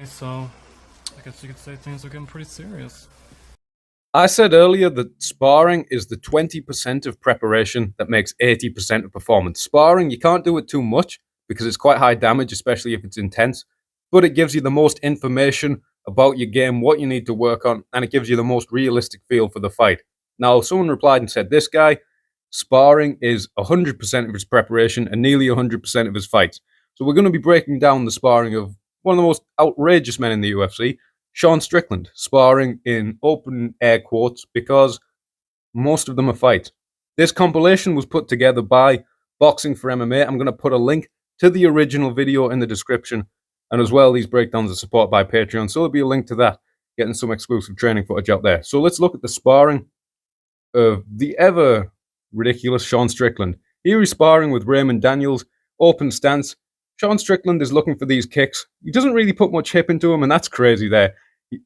So, I guess you could say things are getting pretty serious. I said earlier that sparring is the 20% of preparation that makes 80% of performance. Sparring, you can't do it too much because it's quite high damage, especially if it's intense, but it gives you the most information about your game, what you need to work on, and it gives you the most realistic feel for the fight. Now, someone replied and said, this guy, sparring is 100% of his preparation and nearly 100% of his fights. So we're going to be breaking down the sparring of one of the most outrageous men in the UFC, Sean Strickland, sparring in open air quotes because most of them are fights. This compilation was put together by Boxing for MMA. I'm going to put a link to the original video in the description, and as well, these breakdowns are supported by Patreon, so there'll be a link to that, getting some exclusive training footage out there. So let's look at the sparring of the ever ridiculous Sean Strickland. Here he's sparring with Raymond Daniels, open stance. Sean Strickland is looking for these kicks. He doesn't really put much hip into him, and that's crazy there.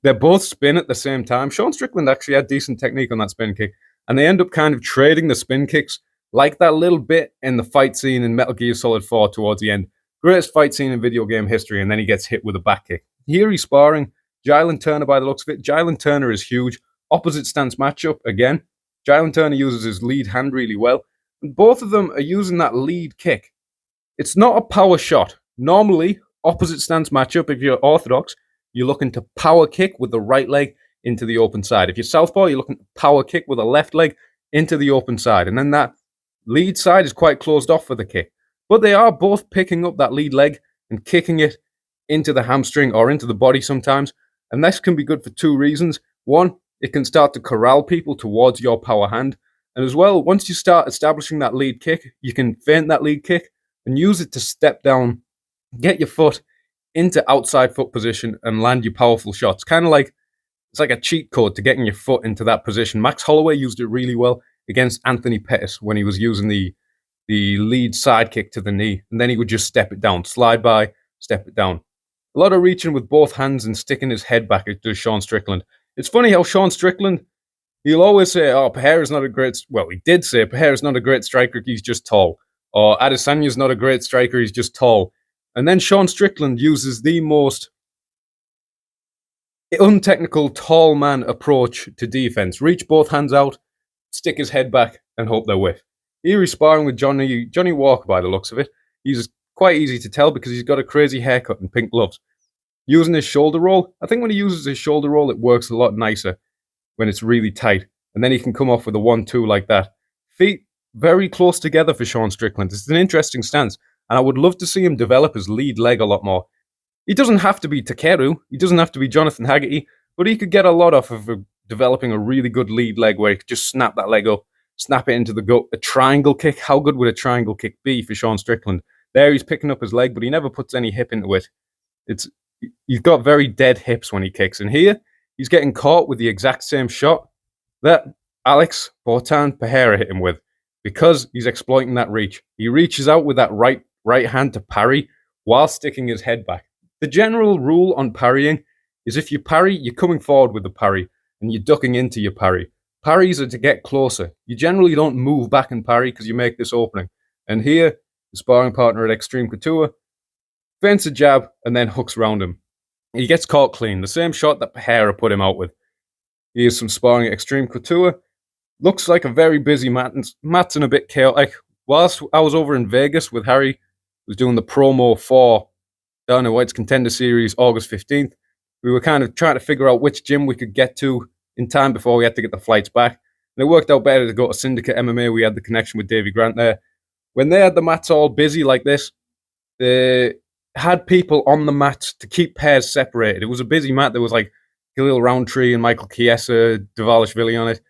They're both spin at the same time. Sean Strickland actually had decent technique on that spin kick, and they end up kind of trading the spin kicks like that little bit in the fight scene in Metal Gear Solid 4 towards the end. Greatest fight scene in video game history, and then he gets hit with a back kick. Here he's sparring Jalen Turner by the looks of it. Jalen Turner is huge. Opposite stance matchup again. Jalen Turner uses his lead hand really well, and both of them are using that lead kick. It's not a power shot. Normally, opposite stance matchup, if you're orthodox, you're looking to power kick with the right leg into the open side. If you're southpaw, you're looking to power kick with the left leg into the open side. And then that lead side is quite closed off for the kick. But they are both picking up that lead leg and kicking it into the hamstring or into the body sometimes. And this can be good for two reasons. One, it can start to corral people towards your power hand. And as well, once you start establishing that lead kick, you can feint that lead kick and use it to step down, get your foot into outside foot position and land your powerful shots. Kind of like, it's like a cheat code to getting your foot into that position. Max Holloway used it really well against Anthony Pettis when he was using the lead side kick to the knee, and then he would just step it down, slide by, step it down. A lot of reaching with both hands and sticking his head back, it does Sean Strickland. It's funny how Sean Strickland, he'll always say, oh, Pereira's not a great, well, he did say Pereira's not a great striker, he's just tall. Or Adesanya's not a great striker, he's just tall. And then Sean Strickland uses the most untechnical tall man approach to defense. Reach both hands out, stick his head back, and hope they're with. Here he's sparring with Johnny Walker by the looks of it. He's quite easy to tell because he's got a crazy haircut and pink gloves. Using his shoulder roll, I think when he uses his shoulder roll, it works a lot nicer when it's really tight. And then he can come off with a 1-2 like that. Feet very close together for Sean Strickland. It's an interesting stance. And I would love to see him develop his lead leg a lot more. He doesn't have to be Takeru. He doesn't have to be Jonathan Haggerty. But he could get a lot off of developing a really good lead leg where he could just snap that leg up, snap it into the gut. A triangle kick. How good would a triangle kick be for Sean Strickland? There he's picking up his leg, but he never puts any hip into it. He's got very dead hips when he kicks. And here, he's getting caught with the exact same shot that Alex Botan Pereira hit him with because he's exploiting that reach. He reaches out with that right hand to parry while sticking his head back. The general rule on parrying is if you parry, you're coming forward with the parry and you're ducking into your parry. Parries are to get closer. You generally don't move back and parry because you make this opening. And here, the sparring partner at Extreme Couture feints a jab and then hooks around him. He gets caught clean. The same shot that Pereira put him out with. Here's some sparring at Extreme Couture. Looks like a very busy mat. Mat's a bit chaotic. Whilst I was over in Vegas with Harry, was doing the promo for Dana White's Contender Series August 15th. We were kind of trying to figure out which gym we could get to in time before we had to get the flights back. And it worked out better to go to Syndicate MMA. We had the connection with Davey Grant there. When they had the mats all busy like this, they had people on the mats to keep pairs separated. It was a busy mat. There was like Khalil Roundtree and Michael Chiesa, Dvalishvili on it.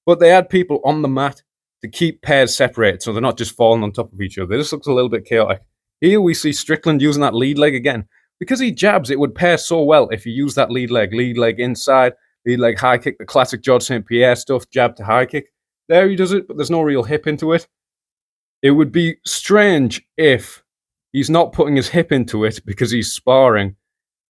But they had people on the mat to keep pairs separated so they're not just falling on top of each other. This looks a little bit chaotic. Here we see Strickland using that lead leg again. Because he jabs, it would pair so well if you use that lead leg inside, lead leg high kick, the classic George St. Pierre stuff, jab to high kick. There he does it, but there's no real hip into it. It would be strange if he's not putting his hip into it because he's sparring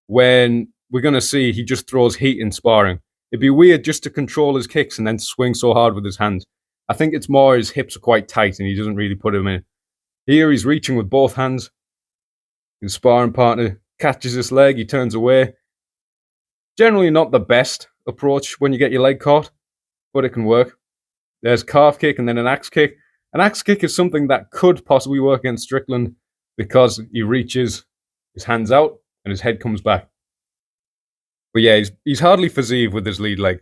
when we're going to see he just throws heat in sparring. It'd be weird just to control his kicks and then swing so hard with his hands. I think it's more his hips are quite tight and he doesn't really put them in. Here he's reaching with both hands. His sparring partner catches his leg, he turns away. Generally not the best approach when you get your leg caught, but it can work. There's calf kick and then an axe kick. An axe kick is something that could possibly work against Strickland because he reaches his hands out and his head comes back. But yeah, he's hardly physique with his lead leg.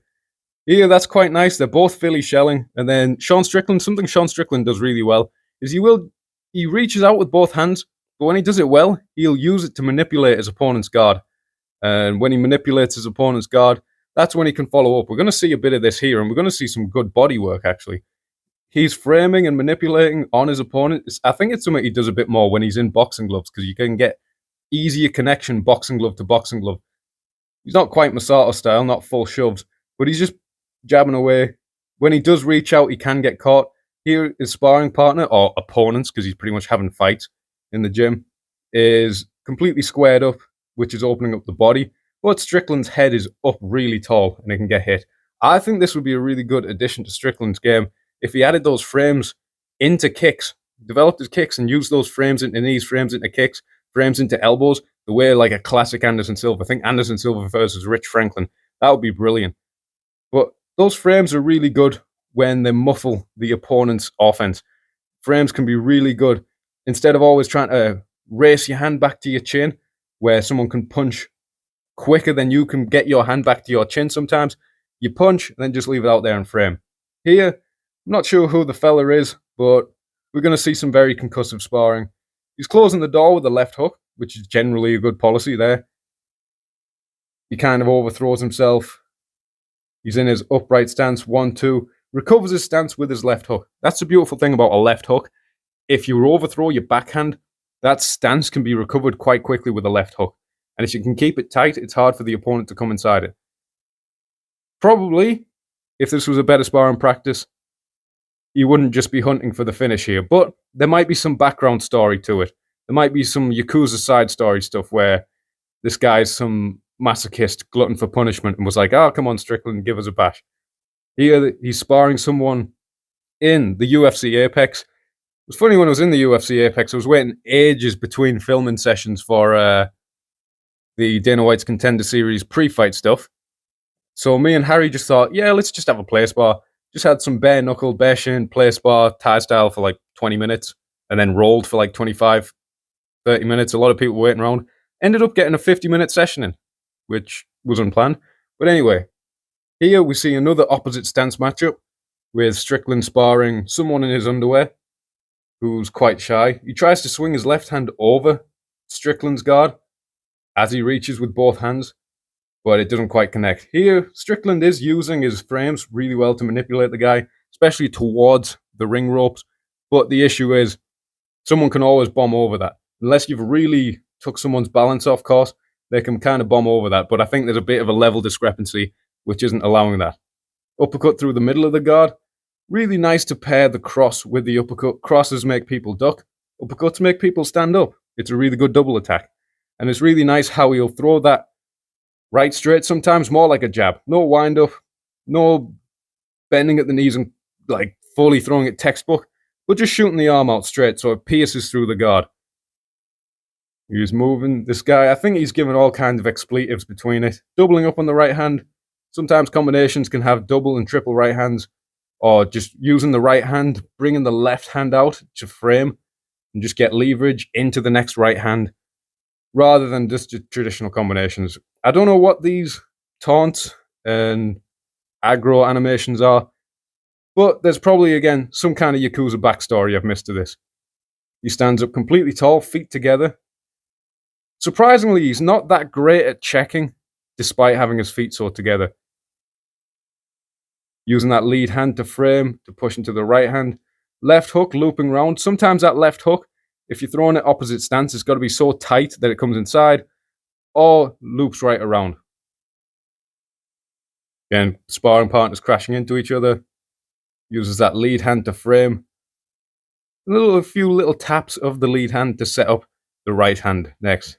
Yeah, that's quite nice. They're both Philly shelling. And then Sean Strickland, something Sean Strickland does really well is he reaches out with both hands, but when he does it well, he'll use it to manipulate his opponent's guard. And when he manipulates his opponent's guard, that's when he can follow up. We're going to see a bit of this here, and we're going to see some good body work, actually. He's framing and manipulating on his opponent. I think it's something he does a bit more when he's in boxing gloves, because you can get easier connection boxing glove to boxing glove. He's not quite Masato style, not full shoves, but he's just jabbing away. When he does reach out, he can get caught. Here, his sparring partner, or opponents, because he's pretty much having fights in the gym, is completely squared up, which is opening up the body. But Strickland's head is up really tall and it can get hit. I think this would be a really good addition to Strickland's game if he added those frames into kicks, developed his kicks and used those frames into knees, frames into kicks, frames into elbows, the way like a classic Anderson Silva. I think Anderson Silva versus Rich Franklin. That would be brilliant. But those frames are really good when they muffle the opponent's offense. Frames can be really good. Instead of always trying to race your hand back to your chin, where someone can punch quicker than you can get your hand back to your chin sometimes, you punch and then just leave it out there and frame. Here, I'm not sure who the fella is, but we're going to see some very concussive sparring. He's closing the door with the left hook, which is generally a good policy there. He kind of overthrows himself. He's in his upright stance, 1-2, recovers his stance with his left hook. That's the beautiful thing about a left hook. If you overthrow your backhand, that stance can be recovered quite quickly with a left hook. And if you can keep it tight, it's hard for the opponent to come inside it. Probably, if this was a better sparring practice, you wouldn't just be hunting for the finish here. But there might be some background story to it. There might be some Yakuza side story stuff where this guy's some masochist glutton for punishment and was like, oh, come on, Strickland, give us a bash. Here, he's sparring someone in the UFC Apex. It was funny when I was in the UFC Apex, I was waiting ages between filming sessions for the Dana White's Contender Series pre-fight stuff. So me and Harry just thought, yeah, let's just have a play spar. Just had some bare knuckle, bare shin, play spar, Thai style for like 20 minutes, and then rolled for like 25, 30 minutes. A lot of people waiting around. Ended up getting a 50-minute session in, which was unplanned. But anyway, here we see another opposite stance matchup with Strickland sparring someone in his underwear who's quite shy. He tries to swing his left hand over Strickland's guard as he reaches with both hands, but it doesn't quite connect. Here, Strickland is using his frames really well to manipulate the guy, especially towards the ring ropes. But the issue is, someone can always bomb over that. Unless you've really took someone's balance off course, they can kind of bomb over that. But I think there's a bit of a level discrepancy, which isn't allowing that. Uppercut through the middle of the guard. Really nice to pair the cross with the uppercut. Crosses make people duck. Uppercuts make people stand up. It's a really good double attack. And it's really nice how he'll throw that right straight, sometimes more like a jab. No wind up, no bending at the knees and like fully throwing it textbook, but just shooting the arm out straight so it pierces through the guard. He's moving. This guy, I think he's given all kinds of expletives between it. Doubling up on the right hand. Sometimes combinations can have double and triple right hands, or just using the right hand, bringing the left hand out to frame and just get leverage into the next right hand, rather than just traditional combinations. I don't know what these taunts and aggro animations are, but there's probably, again, some kind of Yakuza backstory I've missed to this. He stands up completely tall, feet together. Surprisingly, he's not that great at checking, despite having his feet so together. Using that lead hand to frame, to push into the right hand. Left hook, looping round. Sometimes that left hook, if you're throwing it opposite stance, it's got to be so tight that it comes inside, or loops right around. Again, sparring partners crashing into each other. Uses that lead hand to frame. A few little taps of the lead hand to set up the right hand next.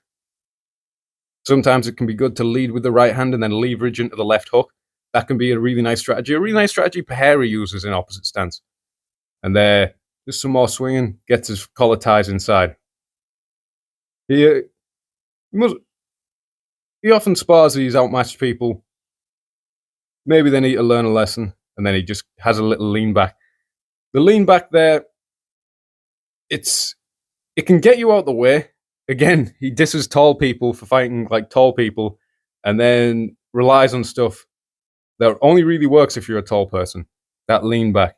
Sometimes it can be good to lead with the right hand and then leverage into the left hook. That can be a really nice strategy. A really nice strategy Pereira uses in opposite stance. And there, just some more swinging, gets his collar ties inside. He he often spars these outmatched people. Maybe they need to learn a lesson, and then he just has a little lean back. The lean back there, it can get you out the way. Again, he disses tall people for fighting like tall people, and then relies on stuff that only really works if you're a tall person. That lean back.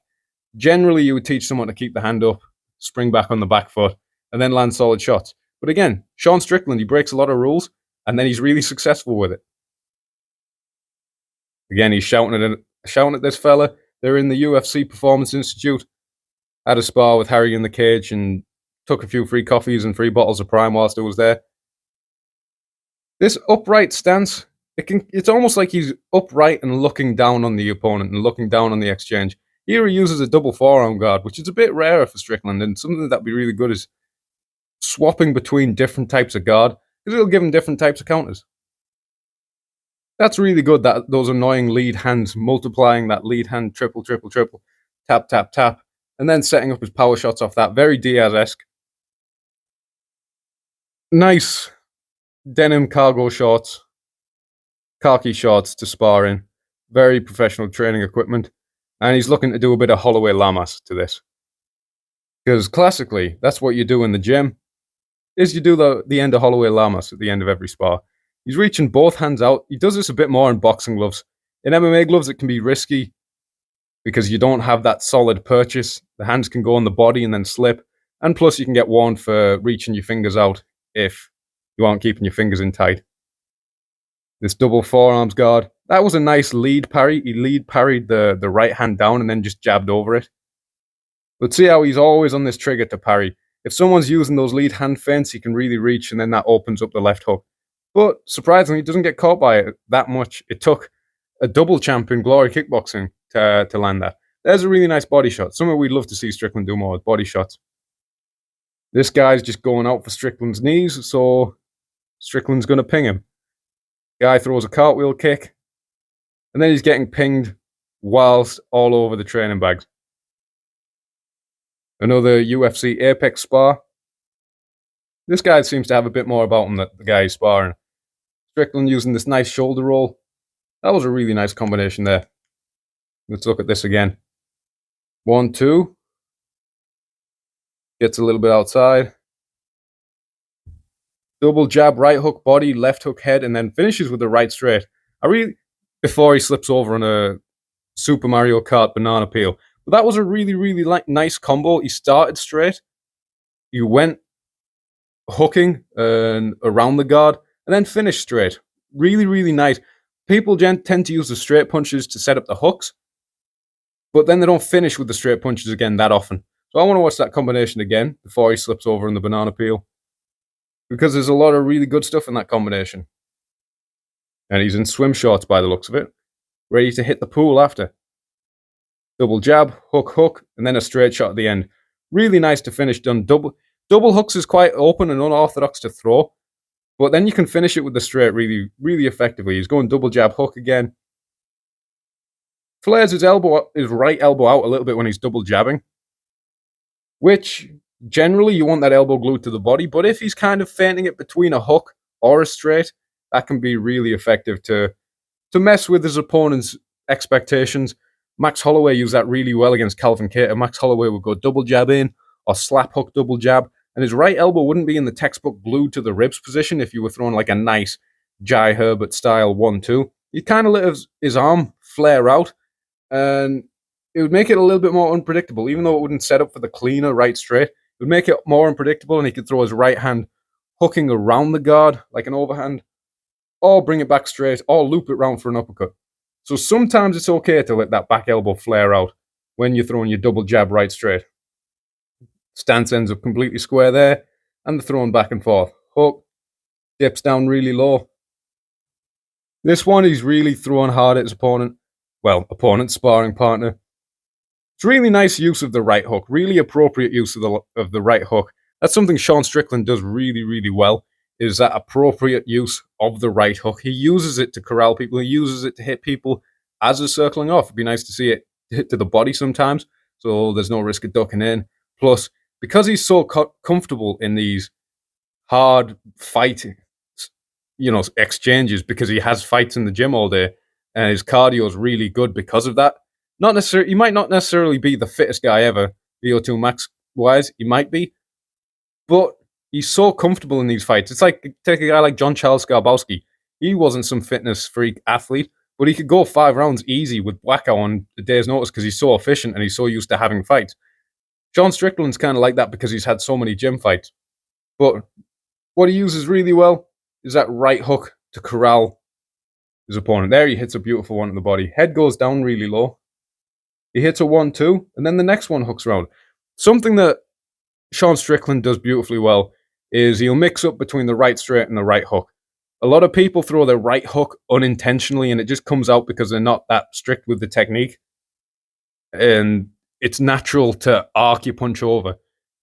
Generally, you would teach someone to keep the hand up, spring back on the back foot, and then land solid shots. But again, Sean Strickland, he breaks a lot of rules, and then he's really successful with it. Again, he's shouting at this fella. They're in the UFC Performance Institute. Had a spar with Harry in the cage and took a few free coffees and free bottles of Prime whilst I was there. This upright stance, it's almost like he's upright and looking down on the opponent and looking down on the exchange. Here he uses a double forearm guard, which is a bit rarer for Strickland, and something that'd be really good is swapping between different types of guard, because it'll give him different types of counters. That's really good, that those annoying lead hands, multiplying that lead hand, triple, triple, triple, tap, tap, tap, and then setting up his power shots off that. Very Diaz-esque. Nice denim cargo shorts, khaki shorts to spar in. Very professional training equipment. And he's looking to do a bit of Holloway Lamas to this. Because classically, that's what you do in the gym, is you do the end of Holloway Lamas at the end of every spar. He's reaching both hands out. He does this a bit more in boxing gloves. In MMA gloves, it can be risky because you don't have that solid purchase. The hands can go on the body and then slip. And plus, you can get warned for reaching your fingers out if you aren't keeping your fingers in tight. This double forearms guard. That was a nice lead parry. He lead parried the right hand down and then just jabbed over it. But see how he's always on this trigger to parry. If someone's using those lead hand feints, he can really reach, and then that opens up the left hook. But surprisingly, he doesn't get caught by it that much. It took a double champ in Glory Kickboxing to land that. There's a really nice body shot. Something we'd love to see Strickland do more with body shots. This guy's just going out for Strickland's knees, so Strickland's going to ping him. Guy throws a cartwheel kick, and then he's getting pinged whilst all over the training bags. Another UFC Apex spar. This guy seems to have a bit more about him than the guy he's sparring. Strickland using this nice shoulder roll. That was a really nice combination there. Let's look at this again. 1, 2. Gets a little bit outside. Double jab, right hook body, left hook head, and then finishes with the right straight. Before he slips over on a Super Mario Kart banana peel. But that was a really, really nice combo. He started straight. He went hooking and around the guard, and then finished straight. Really, really nice. People tend to use the straight punches to set up the hooks, but then they don't finish with the straight punches again that often. So I want to watch that combination again before he slips over in the banana peel, because there's a lot of really good stuff in that combination. And he's in swim shorts by the looks of it, ready to hit the pool after. Double jab, hook, hook, and then a straight shot at the end. Really nice to finish done. Double hooks is quite open and unorthodox to throw, but then you can finish it with the straight really, really effectively. He's going double jab, hook again. Flares his right elbow out a little bit when he's double jabbing, which generally you want that elbow glued to the body, but if he's kind of feinting it between a hook or a straight, that can be really effective to mess with his opponent's expectations. Max Holloway used that really well against Calvin Kattar. Max Holloway would go double jab in or slap hook double jab, and his right elbow wouldn't be in the textbook glued to the ribs position if you were throwing like a nice Jai Herbert style 1-2. You'd kind of let his arm flare out, and it would make it a little bit more unpredictable. Even though it wouldn't set up for the cleaner right straight, it would make it more unpredictable, and he could throw his right hand hooking around the guard like an overhand, or bring it back straight, or loop it round for an uppercut. So sometimes it's okay to let that back elbow flare out when you're throwing your double jab right straight. Stance ends up completely square there, and the throwing back and forth. Hook, dips down really low. This one, he's really throwing hard at his opponent. Well, opponent, sparring partner. It's really nice use of the right hook, really appropriate use of the right hook. That's something Sean Strickland does really, really well, is that appropriate use of the right hook. He uses it to corral people. He uses it to hit people as they're circling off. It'd be nice to see it hit to the body sometimes, so there's no risk of ducking in. Plus, because he's so comfortable in these hard fighting, exchanges because he has fights in the gym all day, and his cardio is really good because of that. Not necessarily, he might not necessarily be the fittest guy ever, VO2 max wise. He might be, but he's so comfortable in these fights. It's like take a guy like John Charles Skarbowski. He wasn't some fitness freak athlete, but he could go 5 rounds easy with Wacko on a day's notice because he's so efficient and he's so used to having fights. Sean Strickland's kind of like that because he's had so many gym fights. But what he uses really well is that right hook to corral his opponent. There he hits a beautiful one to the body. Head goes down really low. He hits a 1-2, and then the next one hooks around. Something that Sean Strickland does beautifully well is he'll mix up between the right straight and the right hook. A lot of people throw their right hook unintentionally, and it just comes out because they're not that strict with the technique. And it's natural to arc your punch over.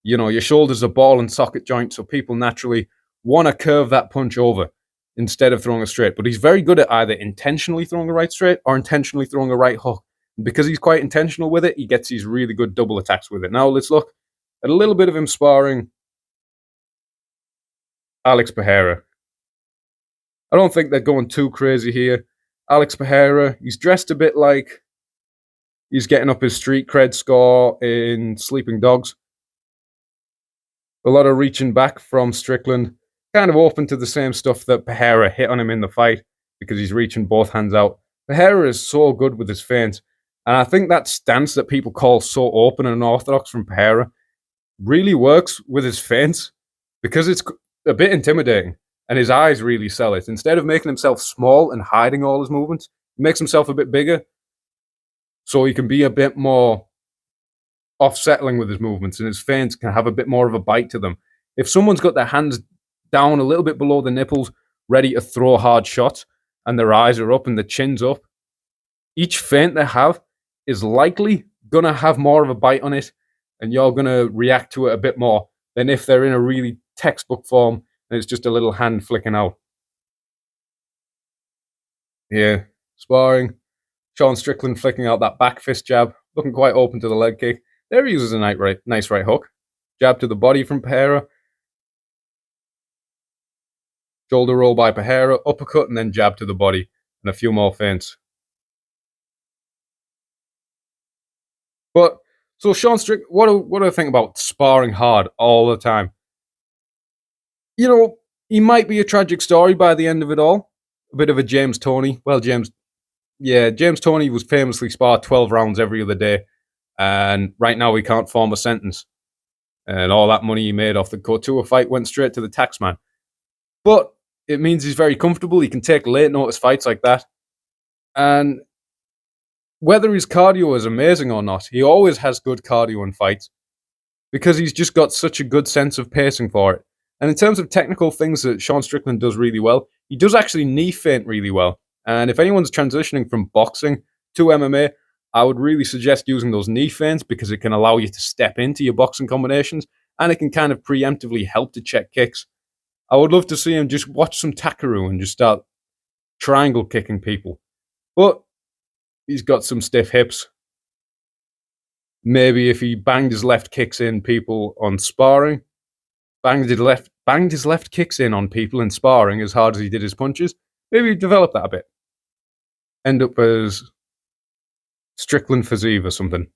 Your shoulders are ball and socket joint, so people naturally want to curve that punch over instead of throwing a straight. But he's very good at either intentionally throwing a right straight or intentionally throwing a right hook. Because he's quite intentional with it, he gets these really good double attacks with it. Now let's look at a little bit of him sparring Alex Pereira. I don't think they're going too crazy here. Alex Pereira, he's dressed a bit like he's getting up his street cred score in Sleeping Dogs. A lot of reaching back from Strickland, kind of open to the same stuff that Pereira hit on him in the fight because he's reaching both hands out. Pereira is so good with his feints. And I think that stance that people call so open and unorthodox from Pereira really works with his feints because it's a bit intimidating and his eyes really sell it. Instead of making himself small and hiding all his movements, he makes himself a bit bigger so he can be a bit more off-settling with his movements, and his feints can have a bit more of a bite to them. If someone's got their hands down a little bit below the nipples, ready to throw hard shots, and their eyes are up and the chin's up, each feint they have is likely going to have more of a bite on it, and you're going to react to it a bit more than if they're in a really textbook form and it's just a little hand flicking out. Yeah, sparring. Sean Strickland flicking out that back fist jab, looking quite open to the leg kick. There he uses a nice right hook. Jab to the body from Pereira. Shoulder roll by Pereira, uppercut, and then jab to the body, and a few more feints. But, so Sean Strickland, what do I think about sparring hard all the time? He might be a tragic story by the end of it all. A bit of a James Toney. Well, James Toney was famously sparred 12 rounds every other day. And right now he can't form a sentence. And all that money he made off the Couture fight went straight to the tax man. But it means he's very comfortable. He can take late notice fights like that. And whether his cardio is amazing or not, he always has good cardio in fights because he's just got such a good sense of pacing for it. And in terms of technical things that Sean Strickland does really well, he does actually knee feint really well. And if anyone's transitioning from boxing to MMA, I would really suggest using those knee feints because it can allow you to step into your boxing combinations and it can kind of preemptively help to check kicks. I would love to see him just watch some Takaru and just start triangle kicking people. But he's got some stiff hips. Maybe if he banged his left kicks in people on sparring, banged his left kicks in on people in sparring as hard as he did his punches, maybe he'd develop that a bit. End up as Strickland Fazeev or something.